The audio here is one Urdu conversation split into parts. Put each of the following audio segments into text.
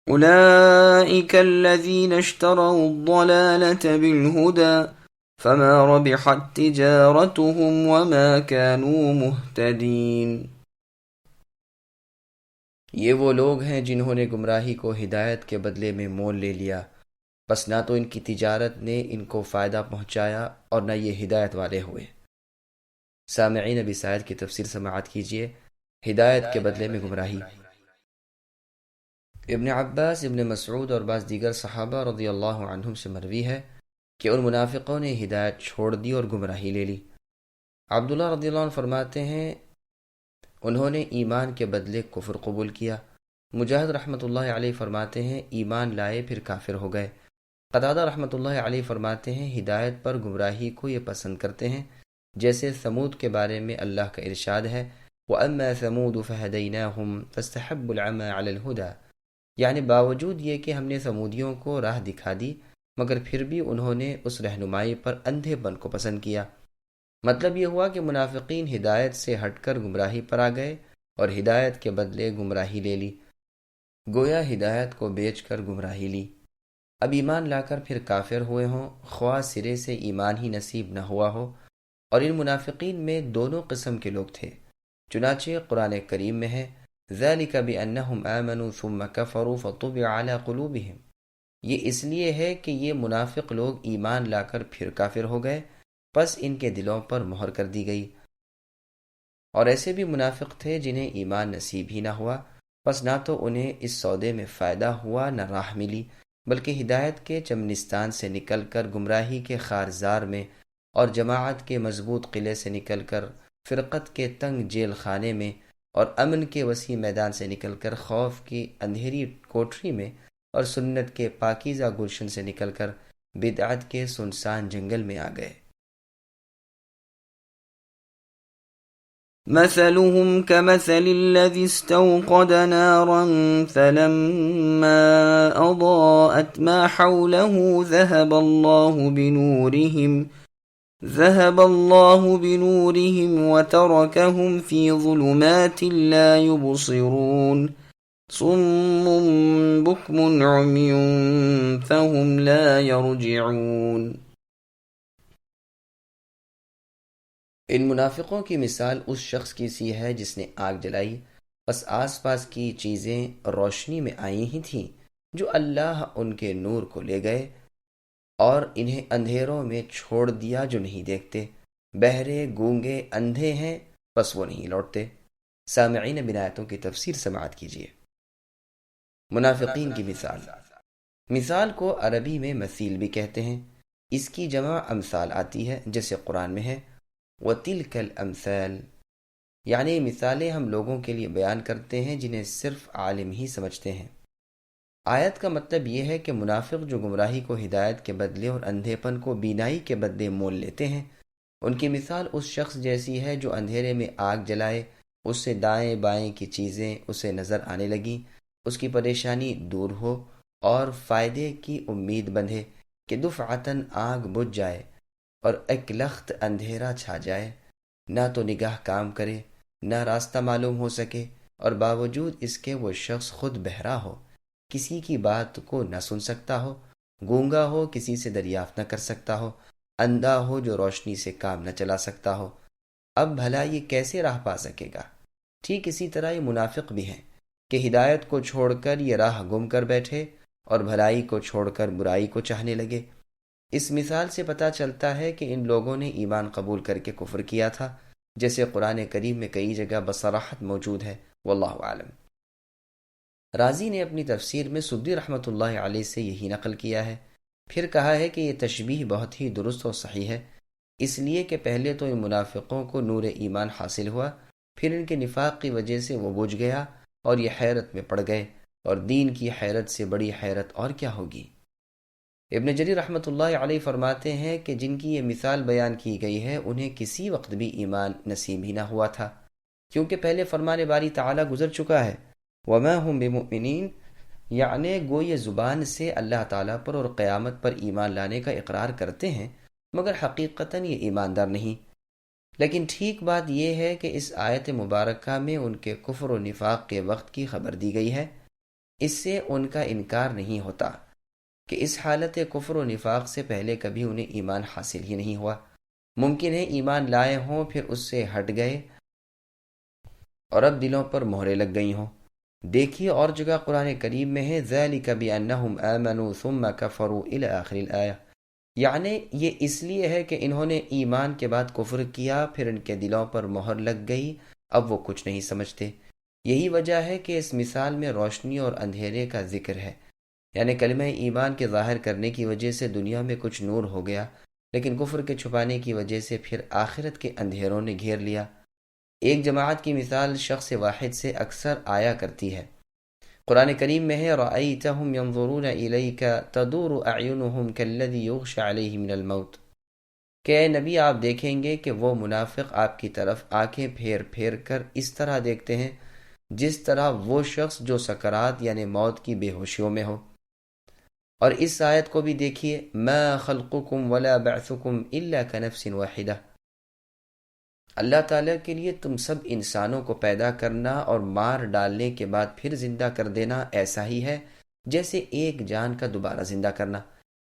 أولئك الذين اشتروا الضلالة بالهدى فما ربحت تجارتهم وما كانوا مهتدين۔ یہ وہ لوگ ہیں جنہوں نے گمراہی کو ہدایت کے بدلے میں مول لے لیا، بس نہ تو ان کی تجارت نے ان کو فائدہ پہنچایا اور نہ یہ ہدایت والے ہوئے۔ سامعین، ابی سعید کی تفسیر سماعت کیجیے، ہدایت کے بدلے میں گمراہی۔ ابن عباس، ابن مسعود اور بعض دیگر صحابہ رضی اللہ عنہم سے مروی ہے کہ ان منافقوں نے ہدایت چھوڑ دی اور گمراہی لے لی۔ عبداللہ رضی اللہ عنہ فرماتے ہیں انہوں نے ایمان کے بدلے کفر قبول کیا۔ مجاہد رحمۃ اللہ علیہ فرماتے ہیں ایمان لائے پھر کافر ہو گئے۔ قتادہ رحمۃ اللہ علیہ فرماتے ہیں ہدایت پر گمراہی کو یہ پسند کرتے ہیں، جیسے ثمود کے بارے میں اللہ کا ارشاد ہے وَأَمَّا ثَمُودُ فَهَدَيْنَاهُمْ فَاسْتَحَبُّوا الْعَمَى عَلَى الْهُدَى، یعنی باوجود یہ کہ ہم نے ثمودیوں کو راہ دکھا دی مگر پھر بھی انہوں نے اس رہنمائی پر اندھے پن کو پسند کیا۔ مطلب یہ ہوا کہ منافقین ہدایت سے ہٹ کر گمراہی پر آ گئے اور ہدایت کے بدلے گمراہی لے لی، گویا ہدایت کو بیچ کر گمراہی لی۔ اب ایمان لا کر پھر کافر ہوئے ہوں، خواہ سرے سے ایمان ہی نصیب نہ ہوا ہو، اور ان منافقین میں دونوں قسم کے لوگ تھے۔ چنانچہ قرآن کریم میں ہے ذَلِكَ بِأَنَّهُمْ آمَنُوا ثُمَّ كَفَرُوا فَطُبِعَ عَلَى قُلُوبِهِمْ، یہ اس لیے ہے کہ یہ منافق لوگ ایمان لا کر پھر کافر ہو گئے، پس ان کے دلوں پر مہر کر دی گئی۔ اور ایسے بھی منافق تھے جنہیں ایمان نصیب ہی نہ ہوا، پس نہ تو انہیں اس سودے میں فائدہ ہوا نہ راہ ملی، بلکہ ہدایت کے چمنستان سے نکل کر گمراہی کے خارزار میں اور جماعت کے مضبوط قلعے سے نکل کر فرقت کے تنگ جیل خانے میں اور امن کے وسیع میدان سے نکل کر خوف کی اندھیری کوٹری میں اور سنت کے پاکیزہ گلشن سے نکل کر بدعت کے سنسان جنگل میں آ گئے۔ مثلهم كمثل الذي استوقد نارا فلما أضاءت ما حوله ذهب الله بنورهم وتركهم في ظلمات لا يبصرون صم بكم عمي فهم لا يرجعون۔ ان منافقوں کی مثال اس شخص کی سی ہے جس نے آگ جلائی، بس آس پاس کی چیزیں روشنی میں آئی ہی تھیں جو اللہ ان کے نور کو لے گئے اور انہیں اندھیروں میں چھوڑ دیا جو نہیں دیکھتے، بہرے گونگے اندھے ہیں بس وہ نہیں لوٹتے۔ سامعین، بنایتوں کی تفسیر سماعت کیجیے۔ منافقین کی مثال کو عربی میں مثیل بھی کہتے ہیں، اس کی جمع امثال آتی ہے، جیسے قرآن میں ہے وَتِلْكَ الْأَمْثَالِ، یعنی مثالیں ہم لوگوں کے لیے بیان کرتے ہیں جنہیں صرف عالم ہی سمجھتے ہیں۔ آیت کا مطلب یہ ہے کہ منافق جو گمراہی کو ہدایت کے بدلے اور اندھے پن کو بینائی کے بدلے مول لیتے ہیں، ان کی مثال اس شخص جیسی ہے جو اندھیرے میں آگ جلائے، اس سے دائیں بائیں کی چیزیں اسے نظر آنے لگیں، اس کی پریشانی دور ہو اور فائدے کی امید بندھے کہ دفعتاً آگ بجھ جائے اور ایک لخت اندھیرا چھا جائے، نہ تو نگاہ کام کرے نہ راستہ معلوم ہو سکے، اور باوجود اس کے وہ شخص خود بہرا ہو، کسی کی بات کو نہ سن سکتا ہو، گونگا ہو کسی سے دریافت نہ کر سکتا ہو، اندھا ہو جو روشنی سے کام نہ چلا سکتا ہو، اب بھلا یہ کیسے راہ پا سکے گا؟ ٹھیک اسی طرح یہ منافق بھی ہیں کہ ہدایت کو چھوڑ کر یہ راہ گم کر بیٹھے اور بھلائی کو چھوڑ کر برائی کو چاہنے لگے۔ اس مثال سے پتہ چلتا ہے کہ ان لوگوں نے ایمان قبول کر کے کفر کیا تھا، جیسے قرآن کریم میں کئی جگہ بصراحت موجود ہے۔ واللہ عالم۔ رازی نے اپنی تفسیر میں سدی رحمۃ اللہ علیہ سے یہی نقل کیا ہے، پھر کہا ہے کہ یہ تشبیہ بہت ہی درست اور صحیح ہے، اس لیے کہ پہلے تو ان منافقوں کو نور ایمان حاصل ہوا، پھر ان کے نفاق کی وجہ سے وہ بجھ گیا اور یہ حیرت میں پڑ گئے، اور دین کی حیرت سے بڑی حیرت اور کیا ہوگی۔ ابن جریر رحمۃ اللہ علیہ فرماتے ہیں کہ جن کی یہ مثال بیان کی گئی ہے انہیں کسی وقت بھی ایمان نصیب ہی نہ ہوا تھا، کیونکہ پہلے فرمان باری تعالیٰ گزر چکا ہے وَمَا هُمْ بِمُؤْمِنِينَ، یعنی گو یہ زبان سے اللہ تعالیٰ پر اور قیامت پر ایمان لانے کا اقرار کرتے ہیں مگر حقیقتاً یہ ایماندار نہیں۔ لیکن ٹھیک بات یہ ہے کہ اس آیت مبارکہ میں ان کے کفر و نفاق کے وقت کی خبر دی گئی ہے، اس سے ان کا انکار نہیں ہوتا کہ اس حالت کفر و نفاق سے پہلے کبھی انہیں ایمان حاصل ہی نہیں ہوا۔ ممکن ہے ایمان لائے ہوں پھر اس سے ہٹ گئے اور اب دلوں پر مہریں لگ گئی ہوں۔ دیکھیے اور جگہ قرآن کریم میں ہے ذَلِكَ بِأَنَّهُمْ آمَنُوا ثُمَّ كَفَرُوا إِلَى آخِرِ الْآيَةِ، یعنی یہ اس لیے ہے کہ انہوں نے ایمان کے بعد کفر کیا، پھر ان کے دلوں پر مہر لگ گئی، اب وہ کچھ نہیں سمجھتے۔ یہی وجہ ہے کہ اس مثال میں روشنی اور اندھیرے کا ذکر ہے، یعنی کلمہ ایمان کے ظاہر کرنے کی وجہ سے دنیا میں کچھ نور ہو گیا، لیکن کفر کے چھپانے کی وجہ سے پھر آخرت کے اندھیروں نے گھیر لیا۔ ایک جماعت کی مثال شخص واحد سے اکثر آیا کرتی ہے۔ قرآن کریم میں ہے رَأَيْتَهُمْ يَنظُرُونَ إِلَيْكَ تَدُورُ أَعْيُنُهُمْ كَالَّذِي يُغْشَى عَلَيْهِ مِنَ الْمَوْتِ، کہ اے نبی آپ دیکھیں گے کہ وہ منافق آپ کی طرف آنکھیں پھیر پھیر کر اس طرح دیکھتے ہیں جس طرح وہ شخص جو سکرات یعنی موت کی بے ہوشیوں میں ہو۔ اور اس آیت کو بھی دیکھیے مَا خَلْقُكُمْ وَلَا بَعْثُكُمْ إِلَّا كَنَفْسٍ وَاحِدَةٍ، اللہ تعالیٰ کے لیے تم سب انسانوں کو پیدا کرنا اور مار ڈالنے کے بعد پھر زندہ کر دینا ایسا ہی ہے جیسے ایک جان کا دوبارہ زندہ کرنا۔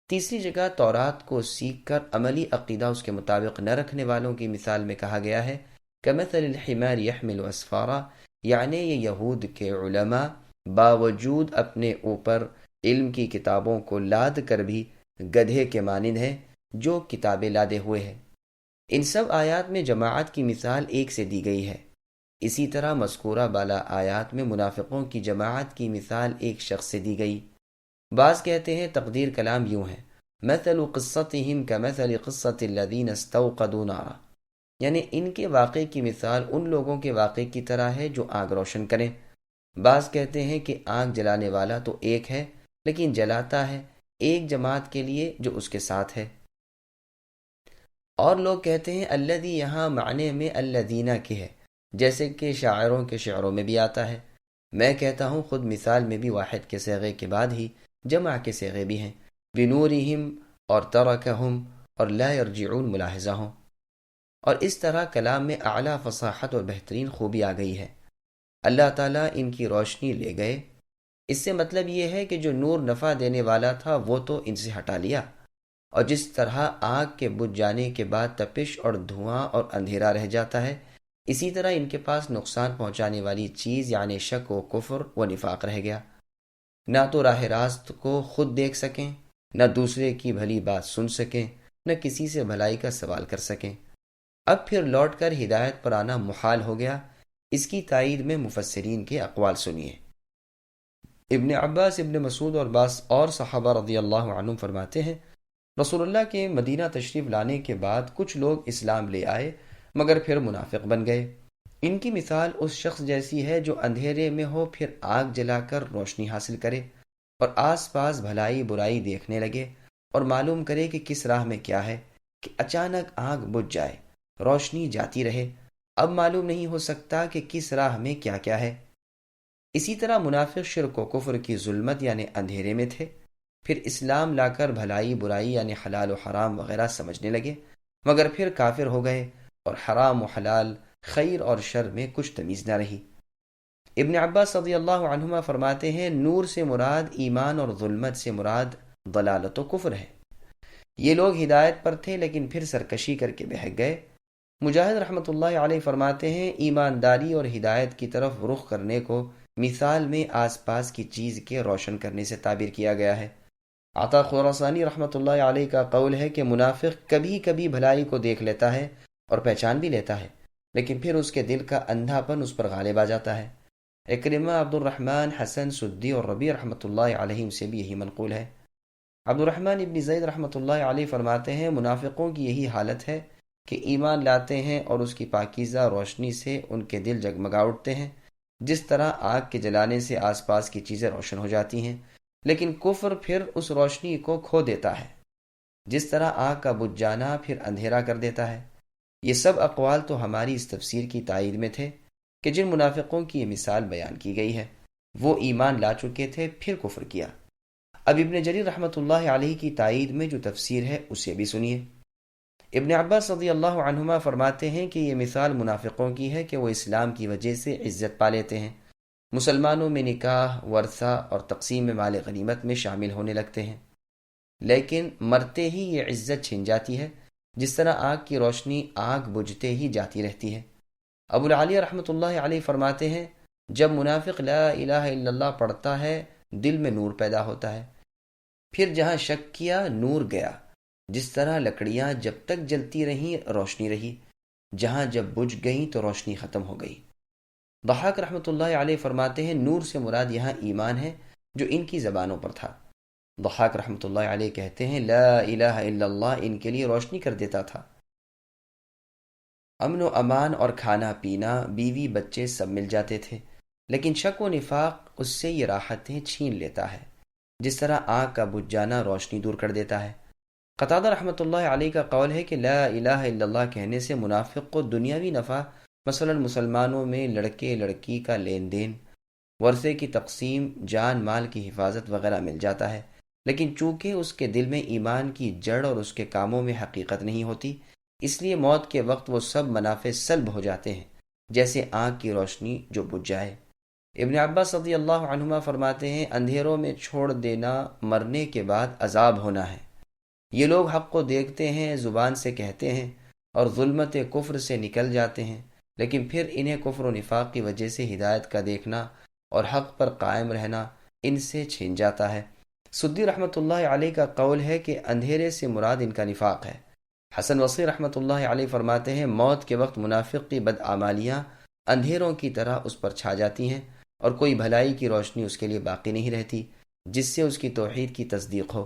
تیسری جگہ تورات کو سیکھ کر عملی عقیدہ اس کے مطابق نہ رکھنے والوں کی مثال میں کہا گیا ہے کَمَثَلِ الْحِمَارِ يَحْمِلُ أَسْفَارًا، یعنی یہ یہود کے علماء باوجود اپنے اوپر علم کی کتابوں کو لاد کر بھی گدھے کے مانند ہیں جو کتابیں لادے ہوئے ہیں۔ ان سب آیات میں جماعت کی مثال ایک سے دی گئی ہے۔ اسی طرح مذکورہ بالا آیات میں منافقوں کی جماعت کی مثال ایک شخص سے دی گئی۔ بعض کہتے ہیں تقدیر کلام یوں ہے مثل قصتهم كمثل قصة الذين استوقدوا نارا، یعنی ان کے واقعے کی مثال ان لوگوں کے واقعے کی طرح ہے جو آگ روشن کریں۔ بعض کہتے ہیں کہ آگ جلانے والا تو ایک ہے لیکن جلاتا ہے ایک جماعت کے لیے جو اس کے ساتھ ہے۔ اور لوگ کہتے ہیں الذی یہاں معنی میں الذین کے ہے، جیسے کہ شاعروں کے شعروں میں بھی آتا ہے۔ میں کہتا ہوں خود مثال میں بھی واحد کے صیغے کے بعد ہی جمع کے صیغے بھی ہیں، بنورہم اور ترکہم اور لا یرجعون ملاحظہ ہوں، اور اس طرح کلام میں اعلیٰ فصاحت اور بہترین خوبی آ گئی ہے۔ اللہ تعالیٰ ان کی روشنی لے گئے، اس سے مطلب یہ ہے کہ جو نور نفع دینے والا تھا وہ تو ان سے ہٹا لیا، اور جس طرح آگ کے بجھ جانے کے بعد تپش اور دھواں اور اندھیرا رہ جاتا ہے، اسی طرح ان کے پاس نقصان پہنچانے والی چیز یعنی شک و کفر و نفاق رہ گیا۔ نہ تو راہ راست کو خود دیکھ سکیں، نہ دوسرے کی بھلی بات سن سکیں، نہ کسی سے بھلائی کا سوال کر سکیں۔ اب پھر لوٹ کر ہدایت پر آنا محال ہو گیا۔ اس کی تائید میں مفسرین کے اقوال سنیے۔ ابن عباس، ابن مسعود اور بعض اور صحابہ رضی اللہ عنہم فرماتے ہیں رسول اللہ کے مدینہ تشریف لانے کے بعد کچھ لوگ اسلام لے آئے مگر پھر منافق بن گئے۔ ان کی مثال اس شخص جیسی ہے جو اندھیرے میں ہو پھر آگ جلا کر روشنی حاصل کرے اور آس پاس بھلائی برائی دیکھنے لگے اور معلوم کرے کہ کس راہ میں کیا ہے، کہ اچانک آگ بجھ جائے، روشنی جاتی رہے، اب معلوم نہیں ہو سکتا کہ کس راہ میں کیا کیا ہے۔ اسی طرح منافق شرک و کفر کی ظلمت یعنی اندھیرے میں تھے، پھر اسلام لا کر بھلائی برائی یعنی حلال و حرام وغیرہ سمجھنے لگے مگر پھر کافر ہو گئے اور حرام و حلال، خیر اور شر میں کچھ تمیز نہ رہی۔ ابن عباس رضی اللہ عنہما فرماتے ہیں نور سے مراد ایمان اور ظلمت سے مراد ضلالت و کفر ہے۔ یہ لوگ ہدایت پر تھے لیکن پھر سرکشی کر کے بہک گئے۔ مجاہد رحمۃ اللہ علیہ فرماتے ہیں ایمانداری اور ہدایت کی طرف رخ کرنے کو مثال میں آس پاس کی چیز کے روشن کرنے سے تعبیر کیا گیا ہے۔ عطا خراسانی رحمۃ اللہ علیہ کا قول ہے کہ منافق کبھی کبھی بھلائی کو دیکھ لیتا ہے اور پہچان بھی لیتا ہے لیکن پھر اس کے دل کا اندھا پن اس پر غالب آ جاتا ہے۔ اکرمہ، عبد الرحمن، حسن سدی اور ربیع رحمۃ اللہ علیہ سے بھی یہی منقول ہے۔ عبد الرحمن ابن زید رحمۃ اللہ علیہ فرماتے ہیں منافقوں کی یہی حالت ہے کہ ایمان لاتے ہیں اور اس کی پاکیزہ روشنی سے ان کے دل جگمگا اٹھتے ہیں جس طرح آگ کے جلانے سے آس پاس کی چیزیں روشن ہو جاتی ہیں، لیکن کفر پھر اس روشنی کو کھو دیتا ہے جس طرح آگ کا بجھ جانا پھر اندھیرا کر دیتا ہے۔ یہ سب اقوال تو ہماری اس تفسیر کی تائید میں تھے کہ جن منافقوں کی یہ مثال بیان کی گئی ہے وہ ایمان لا چکے تھے پھر کفر کیا۔ اب ابن جریر رحمۃ اللہ علیہ کی تائید میں جو تفسیر ہے اسے بھی سنیے۔ ابن عباس رضی اللہ عنہما فرماتے ہیں کہ یہ مثال منافقوں کی ہے کہ وہ اسلام کی وجہ سے عزت پا لیتے ہیں مسلمانوں میں نکاح، ورثہ اور تقسیم مال غنیمت میں شامل ہونے لگتے ہیں، لیکن مرتے ہی یہ عزت چھن جاتی ہے، جس طرح آگ کی روشنی آگ بجھتے ہی جاتی رہتی ہے۔ ابو العالیہ رحمۃ اللہ علیہ فرماتے ہیں، جب منافق لا الہ الا اللہ پڑھتا ہے دل میں نور پیدا ہوتا ہے، پھر جہاں شک کیا نور گیا، جس طرح لکڑیاں جب تک جلتی رہیں روشنی رہی، جہاں جب بجھ گئیں تو روشنی ختم ہو گئی۔ ضحاک رحمۃ اللہ علیہ فرماتے ہیں، نور سے مراد یہاں ایمان ہے جو ان کی زبانوں پر تھا۔ ضحاک رحمۃ اللہ علیہ کہتے ہیں، لا الہ الا اللہ ان کے لیے روشنی کر دیتا تھا۔ امن و امان اور کھانا پینا، بیوی بچے سب مل جاتے تھے، لیکن شک و نفاق اس سے یہ راحتیں چھین لیتا ہے، جس طرح آگ کا بجھ جانا روشنی دور کر دیتا ہے۔ قتادہ رحمۃ اللہ علیہ کا قول ہے کہ لا الہ الا اللہ کہنے سے منافق کو دنیاوی نفع، مثلا مسلمانوں میں لڑکے لڑکی کا لین دین، ورثے کی تقسیم، جان مال کی حفاظت وغیرہ مل جاتا ہے، لیکن چونکہ اس کے دل میں ایمان کی جڑ اور اس کے کاموں میں حقیقت نہیں ہوتی، اس لیے موت کے وقت وہ سب منافع سلب ہو جاتے ہیں، جیسے آنکھ کی روشنی جو بجھ جائے۔ ابن عباس رضی اللہ عنہما فرماتے ہیں، اندھیروں میں چھوڑ دینا مرنے کے بعد عذاب ہونا ہے۔ یہ لوگ حق کو دیکھتے ہیں، زبان سے کہتے ہیں اور ظلمت کفر سے نکل جاتے ہیں، لیکن پھر انہیں کفر و نفاق کی وجہ سے ہدایت کا دیکھنا اور حق پر قائم رہنا ان سے چھن جاتا ہے۔ سدی رحمۃ اللہ علیہ کا قول ہے کہ اندھیرے سے مراد ان کا نفاق ہے۔ حسن بصری رحمۃ اللہ علیہ فرماتے ہیں، موت کے وقت منافق کی بدعمالیاں اندھیروں کی طرح اس پر چھا جاتی ہیں اور کوئی بھلائی کی روشنی اس کے لیے باقی نہیں رہتی جس سے اس کی توحید کی تصدیق ہو۔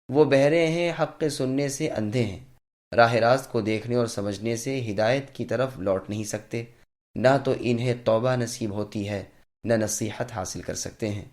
وہ بہرے ہیں، حق کے سننے سے اندھے ہیں، راہ راست کو دیکھنے اور سمجھنے سے ہدایت کی طرف لوٹ نہیں سکتے، نہ تو انہیں توبہ نصیب ہوتی ہے، نہ نصیحت حاصل کر سکتے ہیں۔